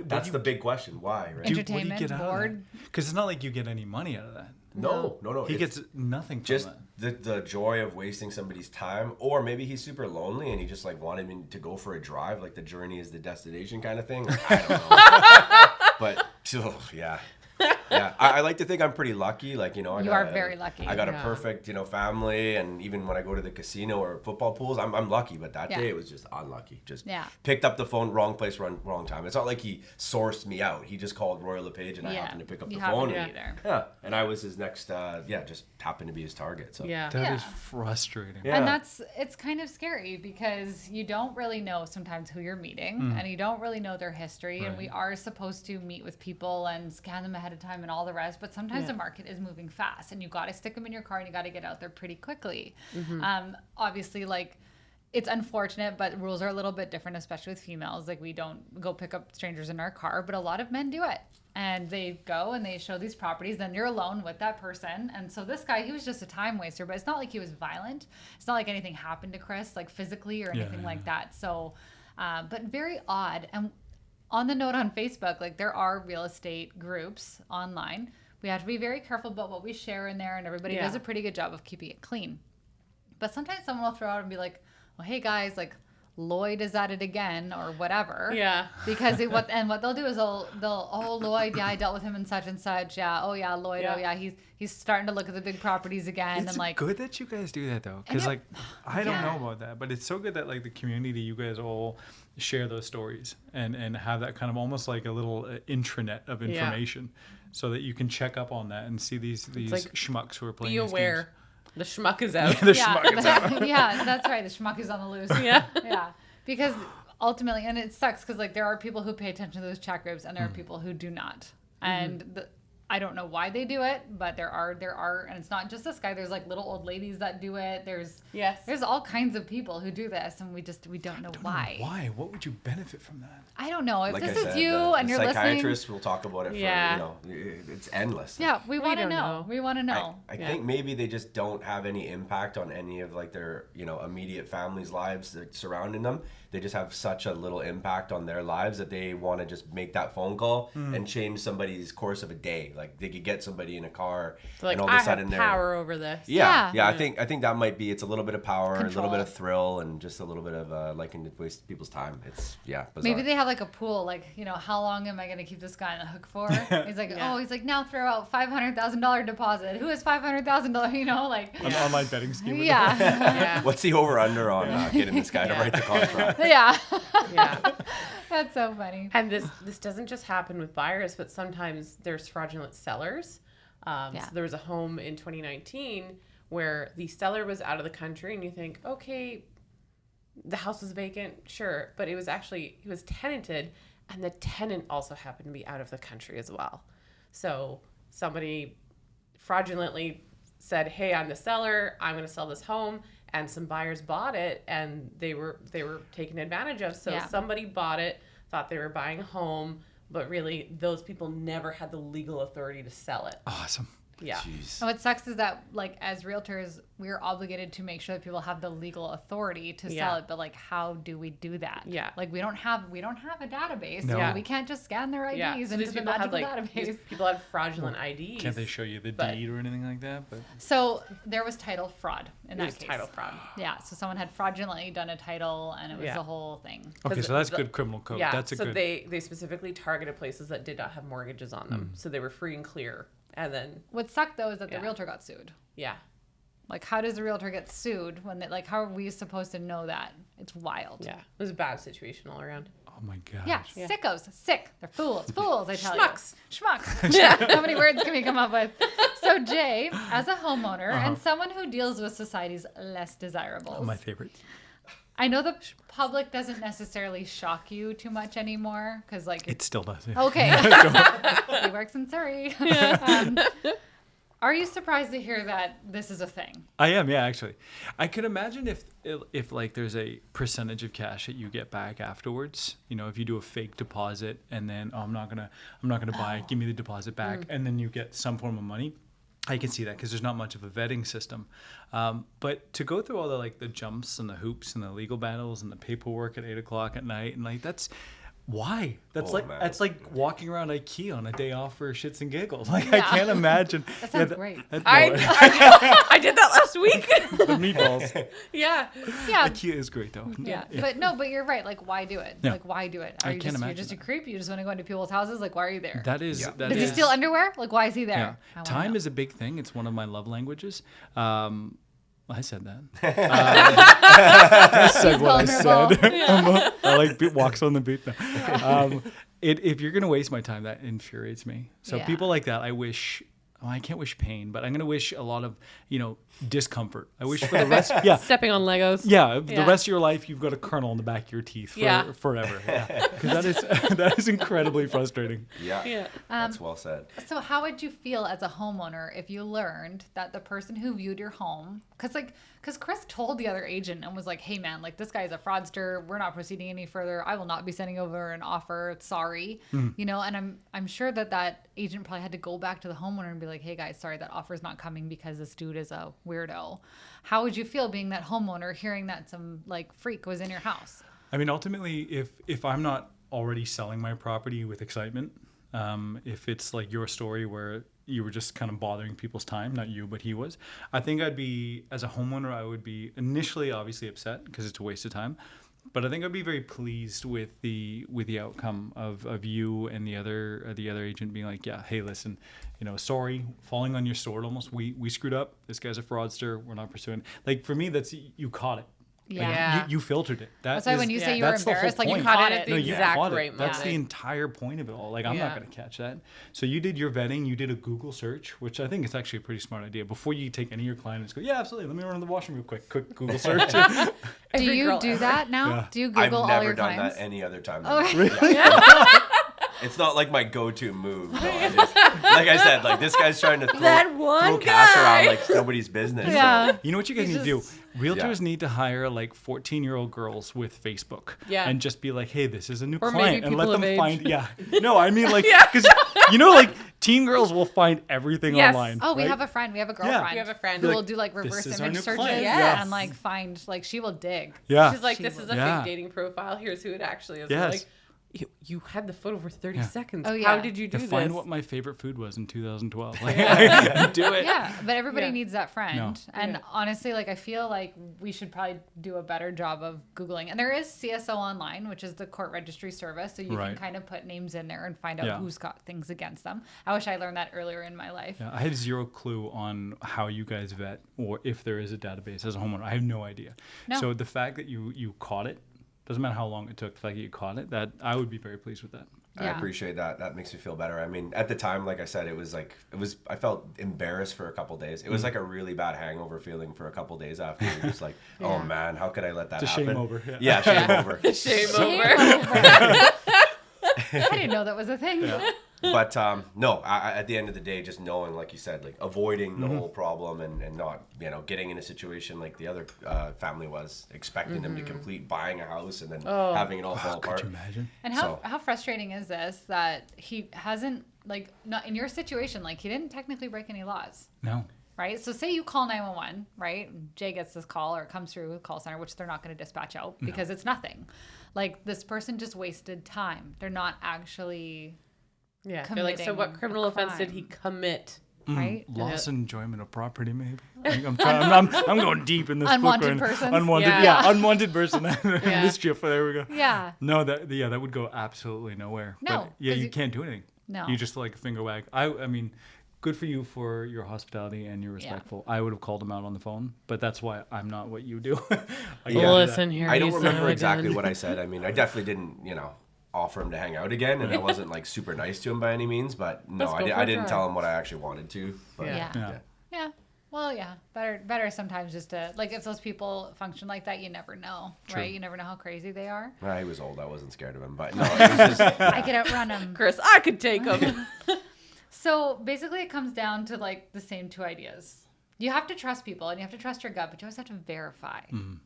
Speaker 5: That's the big question. Why? Right?
Speaker 2: Entertainment, bored.
Speaker 4: Because it's not like you get any money out of that.
Speaker 5: No.
Speaker 4: He
Speaker 5: it's
Speaker 4: gets nothing from
Speaker 5: just
Speaker 4: that.
Speaker 5: the joy of wasting somebody's time, or maybe he's super lonely and he just like wanted me to go for a drive, like the journey is the destination kind of thing. I don't know. But yeah. Yeah, I like to think I'm pretty lucky. Like, I
Speaker 2: are very lucky.
Speaker 5: I got a perfect, family, and even when I go to the casino or football pools, I'm lucky. But that day it was just unlucky. Just picked up the phone, wrong place, wrong time. It's not like he sourced me out. He just called Royal LePage, and I happened to pick up the phone. Yeah, and I was his next. Just happened to be his target. So
Speaker 3: Yeah.
Speaker 4: That is frustrating.
Speaker 5: Yeah.
Speaker 2: And it's kind of scary because you don't really know sometimes who you're meeting and you don't really know their history.
Speaker 4: Right.
Speaker 2: And we are supposed to meet with people and scan them ahead of time and all the rest. But sometimes the market is moving fast and you got to stick them in your car and you got to get out there pretty quickly. Obviously, like, it's unfortunate, but rules are a little bit different, especially with females. Like, we don't go pick up strangers in our car, but a lot of men do it. And they go and they show these properties, then you're alone with that person. And so this guy, he was just a time waster, but it's not like he was violent. It's not like anything happened to Chris, like physically or anything like that. So, but very odd. And on the note on Facebook, like, there are real estate groups online. We have to be very careful about what we share in there, and everybody does a pretty good job of keeping it clean. But sometimes someone will throw out and be like, well, hey guys, like, Lloyd is at it again or whatever.
Speaker 3: Yeah.
Speaker 2: Because what they'll do is they'll Lloyd, I dealt with him and such, Lloyd, he's starting to look at the big properties again.
Speaker 4: It's
Speaker 2: and like,
Speaker 4: good that you guys do that though, because like I don't know about that, but it's so good that like the community, you guys all share those stories and have that kind of almost like a little intranet of information, so that you can check up on that and see these like, schmucks who are playing.
Speaker 3: Be aware.
Speaker 4: Games.
Speaker 3: The schmuck is out.
Speaker 4: The schmuck is out.
Speaker 2: Yeah, that's right. The schmuck is on the loose.
Speaker 3: Yeah.
Speaker 2: Yeah. Because ultimately, and it sucks because like there are people who pay attention to those chat groups and there are people who do not. And I don't know why they do it, but there are, and it's not just this guy. There's like little old ladies that do it. There's all kinds of people who do this, and we don't know why.
Speaker 4: Why? What would you benefit from that?
Speaker 2: I don't know. If
Speaker 5: like
Speaker 2: this
Speaker 5: I
Speaker 2: is
Speaker 5: said,
Speaker 2: you and you're listening,
Speaker 5: psychiatrists will talk about it for it's endless.
Speaker 2: Yeah, we want to
Speaker 3: don't
Speaker 2: know.
Speaker 3: know.
Speaker 2: We want to know.
Speaker 5: I think maybe they just don't have any impact on any of like their immediate family's lives that surrounding them. They just have such a little impact on their lives that they want to just make that phone call and change somebody's course of a day. Like they could get somebody in a car
Speaker 3: So like,
Speaker 5: and all of
Speaker 3: I
Speaker 5: a sudden
Speaker 3: have power over this.
Speaker 5: Yeah, I think that might be. It's a little bit of power,
Speaker 2: Control.
Speaker 5: a little bit of thrill, and just a little bit of liking to waste people's time. It's bizarre.
Speaker 2: Maybe they have like a pool, like, how long am I going to keep this guy on the hook for? He's like, now throw out $500,000 deposit. Who has $500,000? Like
Speaker 4: An online betting scheme.
Speaker 2: yeah.
Speaker 5: What's the over under on getting this guy to write the contract?
Speaker 2: Yeah.
Speaker 3: Yeah.
Speaker 2: That's so funny.
Speaker 3: And this doesn't just happen with buyers, but sometimes there's fraudulent sellers. So there was a home in 2019 where the seller was out of the country, and you think, okay, the house was vacant, sure, but it was tenanted, and the tenant also happened to be out of the country as well. So somebody fraudulently said, hey, I'm the seller, I'm going to sell this home, and some buyers bought it, and they were taken advantage of. So somebody bought it, thought they were buying a home, but really those people never had the legal authority to sell it.
Speaker 4: Awesome.
Speaker 3: Yeah.
Speaker 5: Jeez.
Speaker 2: And what sucks is that, like, as realtors, we're obligated to make sure that people have the legal authority to sell it. But like, how do we do that?
Speaker 3: Yeah.
Speaker 2: Like, we don't have a database.
Speaker 4: No.
Speaker 2: So we can't just scan their IDs
Speaker 3: Yeah. So
Speaker 2: into
Speaker 3: these
Speaker 2: the
Speaker 3: people had
Speaker 2: magical database.
Speaker 3: these people had fraudulent IDs.
Speaker 4: Can't they show you the deed or anything like that? But
Speaker 2: So there was title fraud in
Speaker 3: It
Speaker 2: that
Speaker 3: was
Speaker 2: case.
Speaker 3: title fraud.
Speaker 2: Yeah. So someone had fraudulently done a title, and it was
Speaker 3: Yeah.
Speaker 2: the whole thing.
Speaker 4: okay,
Speaker 3: 'Cause
Speaker 4: so that's
Speaker 3: the-
Speaker 4: good criminal code.
Speaker 3: Yeah.
Speaker 4: That's a
Speaker 3: so
Speaker 4: good.
Speaker 3: they specifically targeted places that did not have mortgages on them, so they were free and clear. And then
Speaker 2: What sucked though is that the
Speaker 3: Yeah.
Speaker 2: realtor got sued.
Speaker 3: yeah.
Speaker 2: Like, how does the realtor get sued when like, how are we supposed to know that? It's wild.
Speaker 3: Yeah. It was a bad situation all around.
Speaker 4: oh my gosh.
Speaker 2: Yeah, sickos, sick. They're fools, I tell
Speaker 3: Schmucks.
Speaker 2: you. Schmucks. How many words can we come up with? So, Jay, as a homeowner and someone who deals with society's less desirables,
Speaker 4: Oh, my favorite.
Speaker 2: I know the public doesn't necessarily shock you too much anymore because, like,
Speaker 4: It still does. Yeah.
Speaker 2: okay, he works in Surrey. Are you surprised to hear that this is a thing?
Speaker 4: I am, yeah, actually. I could imagine if like there's a percentage of cash that you get back afterwards. You know, if you do a fake deposit and then I'm not gonna buy it, give me the deposit back, and then you get some form of money. I can see that because there's not much of a vetting system. But to go through all the jumps and the hoops and the legal battles and the paperwork at 8:00 at night and that's. Why? That's
Speaker 5: Oh, man.
Speaker 4: that's like walking around IKEA on a day off for shits and giggles. Like
Speaker 2: Yeah.
Speaker 4: I can't imagine.
Speaker 2: That sounds great.
Speaker 3: I did that last week.
Speaker 4: The meatballs.
Speaker 3: Yeah.
Speaker 2: Yeah.
Speaker 4: IKEA is great though.
Speaker 2: Yeah, but you're right. Like, why do it?
Speaker 4: Yeah.
Speaker 2: Like, why do it?
Speaker 4: I
Speaker 2: Are you
Speaker 4: can't
Speaker 2: just you're
Speaker 4: imagine
Speaker 2: just a
Speaker 4: that.
Speaker 2: creep? You just want to go into people's houses? Like, why are you there?
Speaker 4: That is.
Speaker 5: Yeah.
Speaker 4: That
Speaker 2: Does he
Speaker 4: is-
Speaker 2: steal underwear? Like, why is he there?
Speaker 4: Yeah.
Speaker 2: I wanna
Speaker 4: Time
Speaker 2: know.
Speaker 4: is a big thing. It's one of my love languages. I said that. I said what I
Speaker 2: vulnerable.
Speaker 4: said. I like walks on the beat. Now. If you're gonna waste my time, that infuriates me. So
Speaker 2: Yeah.
Speaker 4: people like that, I wish. Well, I can't wish pain, but I'm gonna wish a lot of discomfort. I wish for the rest. Yeah.
Speaker 3: Stepping on Legos.
Speaker 4: Yeah, the
Speaker 3: Yeah.
Speaker 4: rest of your life, you've got a kernel in the back of your teeth forever. Yeah, because that is incredibly frustrating.
Speaker 5: Yeah.
Speaker 3: Yeah.
Speaker 5: That's well said.
Speaker 2: So how would you feel as a homeowner if you learned that the person who viewed your home, because Chris told the other agent and was like, hey man, like this guy's a fraudster. We're not proceeding any further. I will not be sending over an offer. Sorry. And I'm sure that agent probably had to go back to the homeowner and be like, hey guys, sorry, that offer's not coming because this dude is a weirdo. How would you feel being that homeowner hearing that some like freak was in your house?
Speaker 4: I mean, ultimately, if I'm not already selling my property with excitement, if it's like your story where you were just kind of bothering people's time, not you, but he was, I think as a homeowner, I would be initially obviously upset because it's a waste of time. But I think I'd be very pleased with the outcome of you and the other agent being like, yeah, hey, listen, sorry, falling on your sword almost. We screwed up. This guy's a fraudster. We're not pursuing. Like for me, that's you caught it. Like,
Speaker 2: Yeah.
Speaker 4: you filtered it.
Speaker 2: That's why when you say you were
Speaker 4: that's the whole
Speaker 2: embarrassed, like you
Speaker 4: point.
Speaker 2: caught
Speaker 3: Caught
Speaker 2: it.
Speaker 3: it at the
Speaker 4: No, you
Speaker 3: exact
Speaker 4: caught it.
Speaker 3: right
Speaker 4: That's the
Speaker 3: moment.
Speaker 4: entire point of it all. Like I'm
Speaker 3: Yeah.
Speaker 4: not going to catch that. So you did your vetting. You did a Google search, which I think is actually a pretty smart idea. Before you take any of your clients, go, yeah, absolutely. Let me run to the washroom real quick. Quick Google search.
Speaker 2: Do
Speaker 3: Every
Speaker 2: you
Speaker 3: girl
Speaker 2: do
Speaker 3: ever.
Speaker 2: that now?
Speaker 4: Yeah.
Speaker 2: Do you
Speaker 5: I've
Speaker 2: Google all
Speaker 5: never
Speaker 2: your
Speaker 5: done
Speaker 2: clients?
Speaker 5: that any other time.
Speaker 2: Oh,
Speaker 5: It's not like my go-to move. No, like I said, like this guy's trying to throw,
Speaker 3: That one
Speaker 5: throw cash
Speaker 3: guy.
Speaker 5: around like it's nobody's business. So.
Speaker 2: Yeah.
Speaker 4: You know what you guys
Speaker 2: You
Speaker 4: need to do?
Speaker 2: just-
Speaker 4: Realtors
Speaker 5: Yeah.
Speaker 4: need to hire like 14-year-old girls with Facebook.
Speaker 3: Yeah.
Speaker 4: And just be like, hey, this is a new
Speaker 3: Or
Speaker 4: client.
Speaker 3: maybe
Speaker 4: And let
Speaker 3: people
Speaker 4: them
Speaker 3: of age.
Speaker 4: find. Yeah. No, I mean like, because like teen girls will find everything
Speaker 3: Yes.
Speaker 4: online.
Speaker 2: Oh, we
Speaker 4: right?
Speaker 2: have a friend. We have a girlfriend.
Speaker 3: We have a friend.
Speaker 2: who
Speaker 4: Like,
Speaker 2: will do like
Speaker 4: this
Speaker 2: reverse
Speaker 4: is our
Speaker 2: image
Speaker 4: new
Speaker 2: searches
Speaker 4: client.
Speaker 3: Yes.
Speaker 2: and like find like she will dig.
Speaker 4: Yeah.
Speaker 3: She's like,
Speaker 2: She
Speaker 3: this
Speaker 2: was-
Speaker 3: is a
Speaker 4: Yeah.
Speaker 3: fake dating profile. Here's who it actually is.
Speaker 4: Yes.
Speaker 3: I'm like, you had the photo for 30
Speaker 4: Yeah.
Speaker 3: seconds.
Speaker 2: Oh, yeah.
Speaker 3: How did you do
Speaker 4: To
Speaker 3: this?
Speaker 4: find what my favorite food was in 2012. Like, do it.
Speaker 2: Yeah, but everybody
Speaker 3: Yeah.
Speaker 2: needs that friend.
Speaker 4: No.
Speaker 2: And
Speaker 3: Yeah.
Speaker 2: honestly, like I feel like we should probably do a better job of Googling. And there is CSO Online, which is the court registry service. So you
Speaker 4: Right.
Speaker 2: can kind of put names in there and find out
Speaker 4: Yeah.
Speaker 2: who's got things against them. I wish I learned that earlier in my life.
Speaker 4: Yeah, I have zero clue on how you guys vet or if there is a database as a homeowner. I have no idea.
Speaker 2: No.
Speaker 4: So the fact that you caught it, doesn't matter how long it took, the fact that you caught it, that I would be very pleased with that.
Speaker 5: I
Speaker 2: Yeah.
Speaker 5: appreciate that. That makes me feel better. I mean, at the time, like I said, I felt embarrassed for a couple days. It was like a really bad hangover feeling for a couple days after. It was just like, oh
Speaker 2: Yeah.
Speaker 5: man, how could I let that
Speaker 4: It's a
Speaker 5: happen?
Speaker 4: shame over.
Speaker 5: Yeah, shame over.
Speaker 3: Shame
Speaker 2: Shame
Speaker 3: over.
Speaker 2: over. I didn't know that was a thing.
Speaker 4: Yeah.
Speaker 5: But no, at the end of the day, just knowing, like you said, like avoiding the whole problem and not, getting in a situation like the other family was, expecting them to complete buying a house and then having it all fall apart.
Speaker 4: Could you imagine?
Speaker 2: And how frustrating is this that he hasn't, like, not in your situation, like, he didn't technically break any laws.
Speaker 4: No.
Speaker 2: Right? So say you call 911, right? Jay gets this call or it comes through a call center, which they're not going to dispatch out because it's nothing. Like, this person just wasted time. They're not actually
Speaker 3: Yeah. They're like, so what criminal offense did he commit?
Speaker 2: Right?
Speaker 4: Loss and enjoyment of property, maybe. I'm going deep in this
Speaker 2: Unwanted
Speaker 4: book.
Speaker 2: persons.
Speaker 4: Unwanted person. Mischief. There we go.
Speaker 2: Yeah.
Speaker 4: No, that would go absolutely nowhere.
Speaker 2: No,
Speaker 4: But yeah,
Speaker 2: 'cause
Speaker 4: you can't do anything.
Speaker 2: No.
Speaker 4: You just like a finger wag. I mean, good for you for your hospitality and you're respectful. I would have called him out on the phone, but that's why I'm not what you do.
Speaker 3: Listen here.
Speaker 5: I don't
Speaker 3: you
Speaker 5: remember
Speaker 3: son of a
Speaker 5: exactly
Speaker 3: gun.
Speaker 5: what I said. I mean, I definitely didn't, offer him to hang out again, and I wasn't like super nice to him by any means. But no,
Speaker 3: Let's go for
Speaker 5: I
Speaker 3: a
Speaker 5: didn't
Speaker 3: drive.
Speaker 5: tell him what I actually wanted to. But,
Speaker 2: Yeah. Yeah. Well, yeah. Better sometimes just to, like, if those people function like that, you never know, right? You never know how crazy they are.
Speaker 5: Well, he was old. I wasn't scared of him, but no, it was just.
Speaker 2: I could outrun them.
Speaker 3: Chris, I could take him.
Speaker 2: So basically, it comes down to, like, the same two ideas. You have to trust people and you have to trust your gut, but you always have to verify,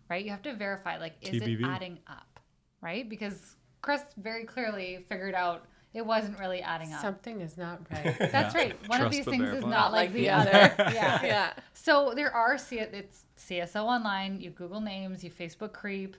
Speaker 2: right? You have to verify, like, is
Speaker 4: TBV.
Speaker 2: it adding up, right? Because Chris very clearly figured out it wasn't really adding up.
Speaker 3: Something is not right.
Speaker 2: That's right. One of
Speaker 4: Trust
Speaker 2: these
Speaker 4: but
Speaker 2: things is
Speaker 4: verify.
Speaker 2: not like the other. Yeah.
Speaker 3: Yeah.
Speaker 2: So there are it's CSO online. You Google names, you Facebook creep,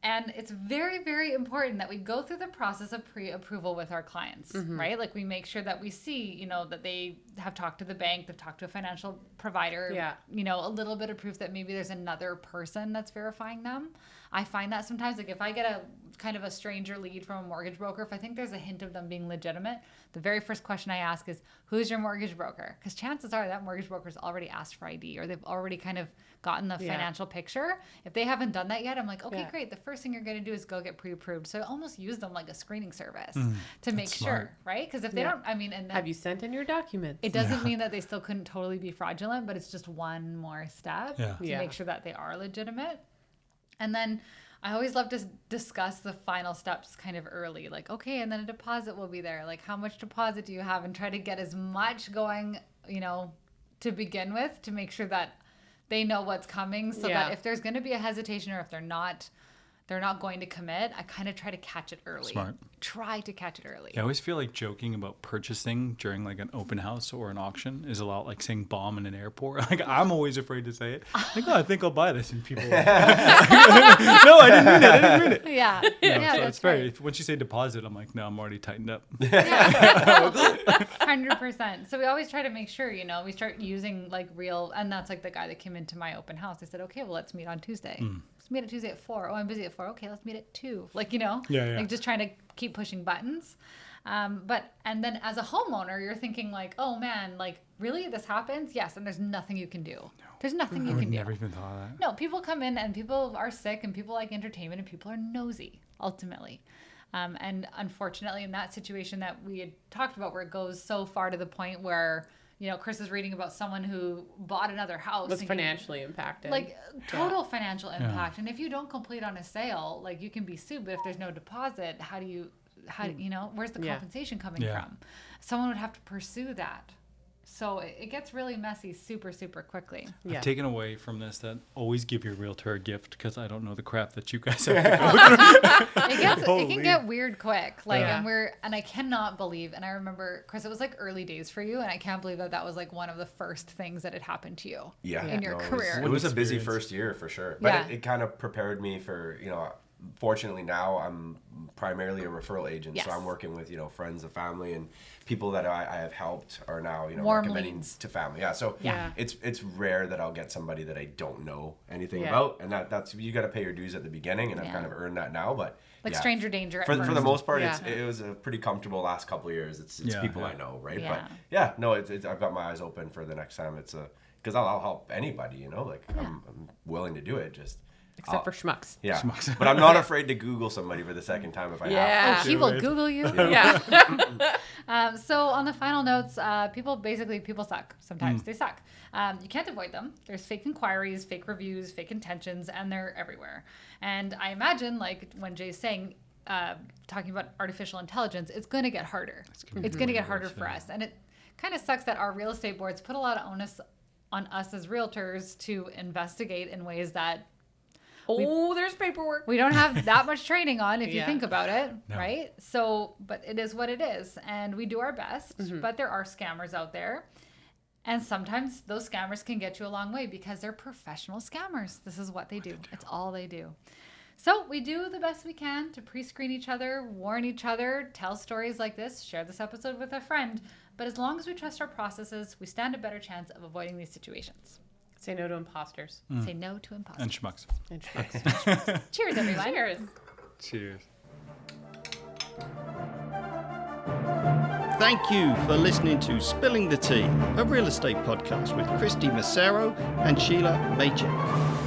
Speaker 2: and it's very, very important that we go through the process of pre-approval with our clients, right? Like, we make sure that we see, that they have talked to the bank, they've talked to a financial provider.
Speaker 3: Yeah.
Speaker 2: A little bit of proof that maybe there's another person that's verifying them. I find that sometimes, like, if I get a kind of a stranger lead from a mortgage broker, if I think there's a hint of them being legitimate, the very first question I ask is, who's your mortgage broker? Because chances are that mortgage broker's already asked for ID or they've already kind of gotten the financial picture. If they haven't done that yet, I'm like, okay, great. The first thing you're going to do is go get pre-approved. So I almost use them like a screening service to make sure,
Speaker 4: smart.
Speaker 2: right? Because if they don't, I mean, and
Speaker 3: Have you sent in your documents?
Speaker 2: it doesn't mean that they still couldn't totally be fraudulent, but it's just one more step to
Speaker 3: Yeah.
Speaker 2: make sure that they are legitimate. And then I always love to discuss the final steps kind of early, like, okay, and then a deposit will be there. Like, how much deposit do you have? And try to get as much going, to begin with, to make sure that they know what's coming, so that if there's going to be a hesitation or if they're not going to commit, I kind of try to catch it early.
Speaker 4: Smart.
Speaker 2: Try to catch it early.
Speaker 4: I always feel like joking about purchasing during like an open house or an auction is a lot like saying bomb in an airport. Like, I'm always afraid to say it. Like, I think I'll buy this, and people. No, I didn't mean it.
Speaker 2: Yeah.
Speaker 4: So
Speaker 2: That's
Speaker 4: it's very.
Speaker 2: right.
Speaker 4: Once you say deposit, I'm like, no, I'm already tightened up.
Speaker 2: 100%. So we always try to make sure, we start using like real, and that's like the guy that came into my open house. I said, okay, well, let's meet on Tuesday. Let's meet at Tuesday at 4. Oh, I'm busy at 4. Okay, let's meet at 2. Like,
Speaker 4: Yeah.
Speaker 2: like just trying to keep pushing buttons. And then as a homeowner, you're thinking like, oh man, like, really, this happens? Yes. And there's nothing you can do. No. There's nothing you
Speaker 4: I would
Speaker 2: can do.
Speaker 4: never even thought of that.
Speaker 2: No, people come in and people are sick and people like entertainment and people are nosy, ultimately. And unfortunately, in that situation that we had talked about, where it goes so far to the point where, Chris is reading about someone who bought another house.
Speaker 3: Was
Speaker 2: thinking,
Speaker 3: financially impacted.
Speaker 2: like, total financial impact. And if you don't complete on a sale, like, you can be sued. But if there's no deposit, where's the compensation coming from? Someone would have to pursue that. So it gets really messy super, super quickly.
Speaker 4: I've taken away from this that always give your realtor a gift, because I don't know the crap that you guys have to go through.
Speaker 2: It can get weird quick. Like, and I cannot believe, and I remember, Chris, it was like early days for you, and I can't believe that was like one of the first things that had happened to you in your career.
Speaker 5: It was a busy
Speaker 4: Experience.
Speaker 5: first year for sure, but it kind of prepared me for, fortunately now I'm primarily a referral agent.
Speaker 2: Yes.
Speaker 5: So I'm working with, friends and family and people that I have helped are now,
Speaker 2: Warm
Speaker 5: recommending
Speaker 2: leads.
Speaker 5: to family. Yeah. So it's rare that I'll get somebody that I don't know anything about. And that's, you got to pay your dues at the beginning, and I've kind of earned that now, but
Speaker 2: like stranger danger at
Speaker 5: for
Speaker 2: first.
Speaker 5: the most part, it was a pretty comfortable last couple of years. It's people I know, right?
Speaker 2: Yeah.
Speaker 5: But it's I've got my eyes open for the next time. It's because I'll help anybody, I'm willing to do it. Just
Speaker 3: Except for schmucks.
Speaker 5: yeah, but I'm not afraid to Google somebody for the second time if I have to.
Speaker 2: He will Google you.
Speaker 3: Yeah.
Speaker 2: So on the final notes, people suck. Sometimes they suck. You can't avoid them. There's fake inquiries, fake reviews, fake intentions, and they're everywhere. And I imagine, like when Jay's saying, talking about artificial intelligence, it's going to get harder. It's going to get harder for us. And it kind of sucks that our real estate boards put a lot of onus on us as realtors to investigate in ways that
Speaker 3: there's paperwork.
Speaker 2: we don't have that much training on, if you
Speaker 3: Yeah.
Speaker 2: think about it,
Speaker 4: No.
Speaker 2: right? So, but it is what it is. And we do our best, but there are scammers out there. And sometimes those scammers can get you a long way because they're professional scammers. This is what they do. It's all they do. So we do the best we can to pre-screen each other, warn each other, tell stories like this, share this episode with a friend. But as long as we trust our processes, we stand a better chance of avoiding these situations.
Speaker 3: Say no to imposters.
Speaker 2: Say no to imposters.
Speaker 4: And schmucks.
Speaker 3: And schmucks.
Speaker 2: Cheers, everyone.
Speaker 3: Cheers.
Speaker 4: Cheers.
Speaker 1: Thank you for listening to Spilling the Tea, a real estate podcast with Kristy Massero and Shelagh Maycheck.